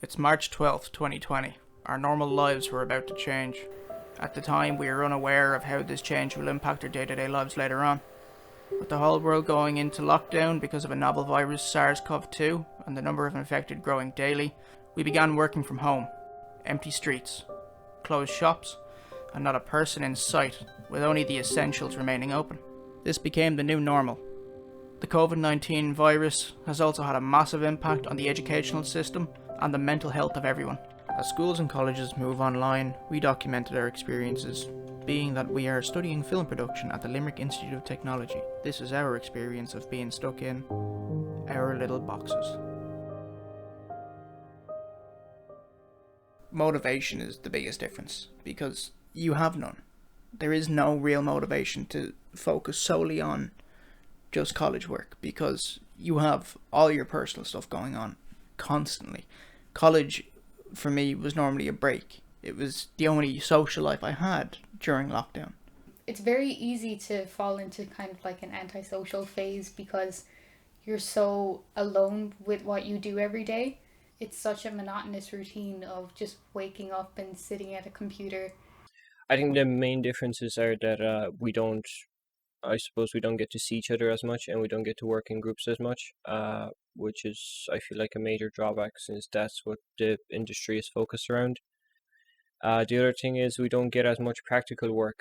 It's March 12th, 2020. Our normal lives were about to change. At the time, we were unaware of how this change will impact our day-to-day lives later on. With the whole world going into lockdown because of a novel virus, SARS-CoV-2, and the number of infected growing daily, we began working from home. Empty streets, closed shops, and not a person in sight, with only the essentials remaining open. This became the new normal. The COVID-19 virus has also had a massive impact on the educational system and the mental health of everyone. As schools and colleges move online, we documented our experiences, being that we are studying film production at the Limerick Institute of Technology. This is our experience of being stuck in our little boxes. Motivation is the biggest difference, because you have none. There is no real motivation to focus solely on just college work, because you have all your personal stuff going on constantly. College, for me, was normally a break. It was the only social life I had during lockdown. It's very easy to fall into kind of like an antisocial phase because you're so alone with what you do every day. It's such a monotonous routine of just waking up and sitting at a computer. I think the main differences are that we don't get to see each other as much, and we don't get to work in groups as much, which is, I feel like, a major drawback since that's what the industry is focused around. The other thing is we don't get as much practical work.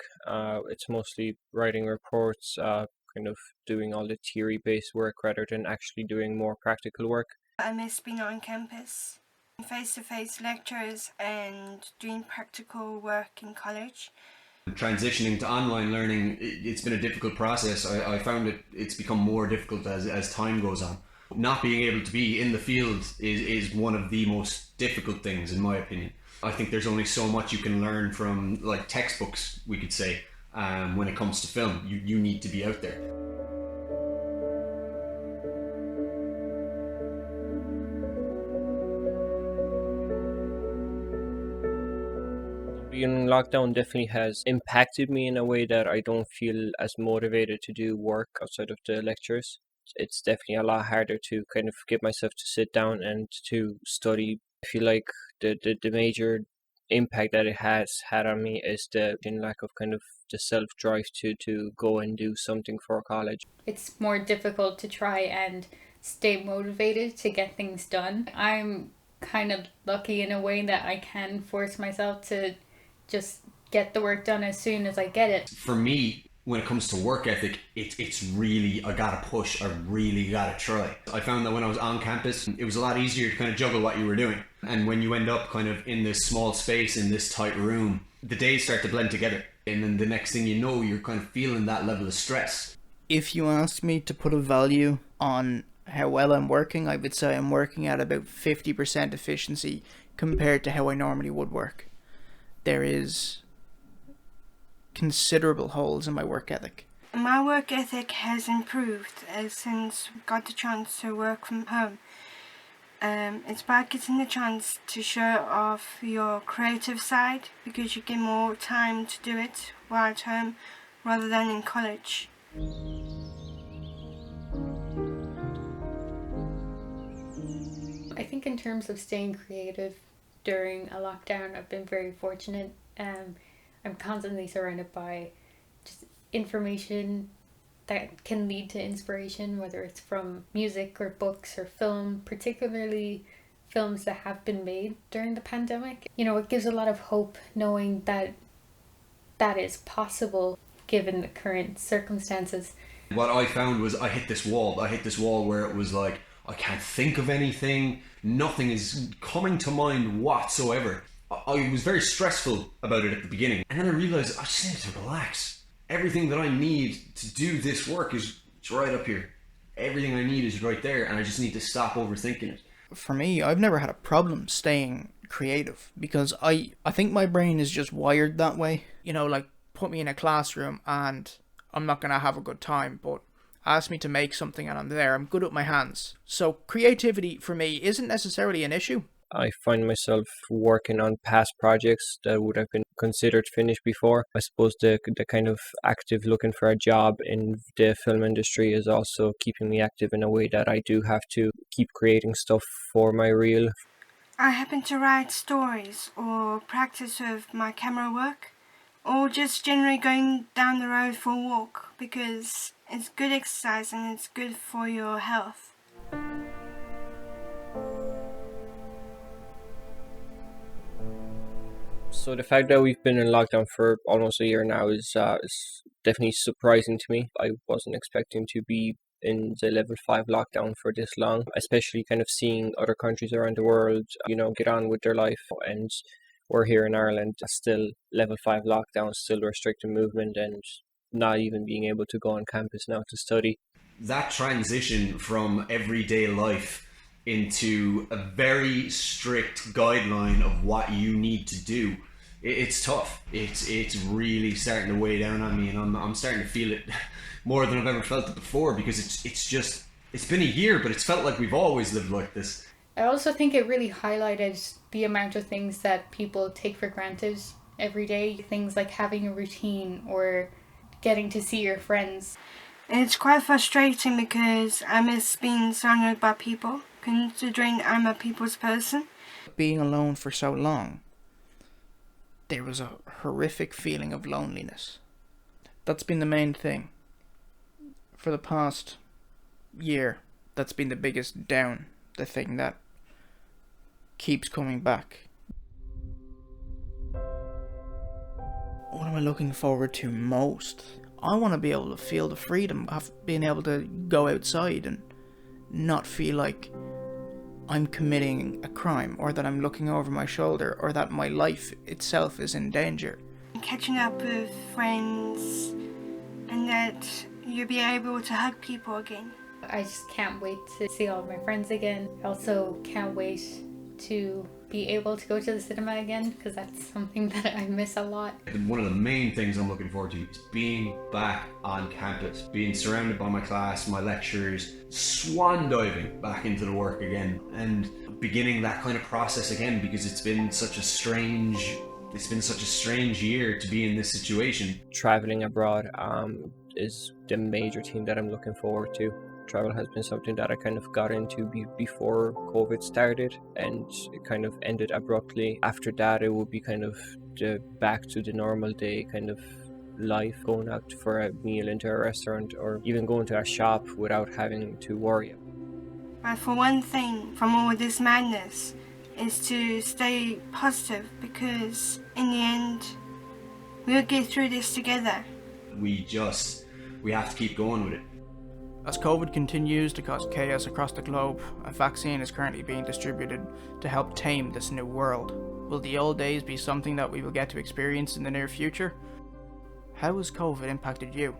It's mostly writing reports, kind of doing all the theory-based work rather than actually doing more practical work. I miss being on campus, face-to-face lectures and doing practical work in college. Transitioning to online learning, it's been a difficult process. I found it's become more difficult as time goes on. Not being able to be in the field is one of the most difficult things, in my opinion. I think there's only so much you can learn from, like, textbooks, we could say, when it comes to film. You need to be out there. Being in lockdown definitely has impacted me in a way that I don't feel as motivated to do work outside of the lectures. It's definitely a lot harder to kind of get myself to sit down and to study. I feel like the major impact that it has had on me is the lack of kind of the self-drive to go and do something for college. It's more difficult to try and stay motivated to get things done. I'm kind of lucky in a way that I can force myself to just get the work done as soon as I get it. For me, when it comes to work ethic, it's really, I gotta push, I really gotta try. I found that when I was on campus, it was a lot easier to kind of juggle what you were doing. And when you end up kind of in this small space, in this tight room, the days start to blend together. And then the next thing you know, you're kind of feeling that level of stress. If you ask me to put a value on how well I'm working, I would say I'm working at about 50% efficiency compared to how I normally would work. There is considerable holes in my work ethic. My work ethic has improved since we got the chance to work from home. It's about getting the chance to show off your creative side because you get more time to do it while at home rather than in college. I think in terms of staying creative during a lockdown, I've been very fortunate. I'm constantly surrounded by just information that can lead to inspiration, whether it's from music or books or film, particularly films that have been made during the pandemic. You know, it gives a lot of hope knowing that that is possible given the current circumstances. What I found was I hit this wall where it was like, I can't think of anything, nothing is coming to mind whatsoever. I was very stressful about it at the beginning, and then I realised I just need to relax. Everything that I need to do this work is right up here. Everything I need is right there, and I just need to stop overthinking it. For me, I've never had a problem staying creative because I think my brain is just wired that way. You know, like, put me in a classroom and I'm not going to have a good time, but ask me to make something and I'm there. I'm good with my hands. So creativity for me isn't necessarily an issue. I find myself working on past projects that would have been considered finished before. I suppose the kind of active looking for a job in the film industry is also keeping me active in a way that I do have to keep creating stuff for my reel. I happen to write stories or practice with my camera work, or just generally going down the road for a walk because it's good exercise and it's good for your health. So the fact that we've been in lockdown for almost a year now is definitely surprising to me. I wasn't expecting to be in the level 5 lockdown for this long, especially kind of seeing other countries around the world, get on with their life. And we're here in Ireland, still level 5 lockdown, still restricting movement and not even being able to go on campus now to study. That transition from everyday life into a very strict guideline of what you need to do, it's tough. It's really starting to weigh down on me, and I'm starting to feel it more than I've ever felt it before, because it's been a year, but it's felt like we've always lived like this. I also think it really highlighted the amount of things that people take for granted every day. Things like having a routine or getting to see your friends. It's quite frustrating because I miss being surrounded by people, considering I'm a people's person. Being alone for so long, there was a horrific feeling of loneliness. That's been the main thing. For the past year, that's been the biggest down, the thing that keeps coming back. What am I looking forward to most? I want to be able to feel the freedom of being able to go outside and not feel like I'm committing a crime, or that I'm looking over my shoulder, or that my life itself is in danger. Catching up with friends, and that you'll be able to hug people again. I just can't wait to see all of my friends again. I also can't wait to be able to go to the cinema again, because that's something that I miss a lot. And one of the main things I'm looking forward to is being back on campus, being surrounded by my class, my lecturers, swan diving back into the work again, and beginning that kind of process again, because it's been such a strange year to be in this situation. Traveling abroad is the major thing that I'm looking forward to. Travel has been something that I kind of got into before COVID started, and it kind of ended abruptly. After that, it would be kind of the back to the normal day kind of life, going out for a meal into a restaurant, or even going to a shop without having to worry. But for one thing from all this madness is to stay positive, because in the end, we'll get through this together. We have to keep going with it. As COVID continues to cause chaos across the globe, a vaccine is currently being distributed to help tame this new world. Will the old days be something that we will get to experience in the near future? How has COVID impacted you?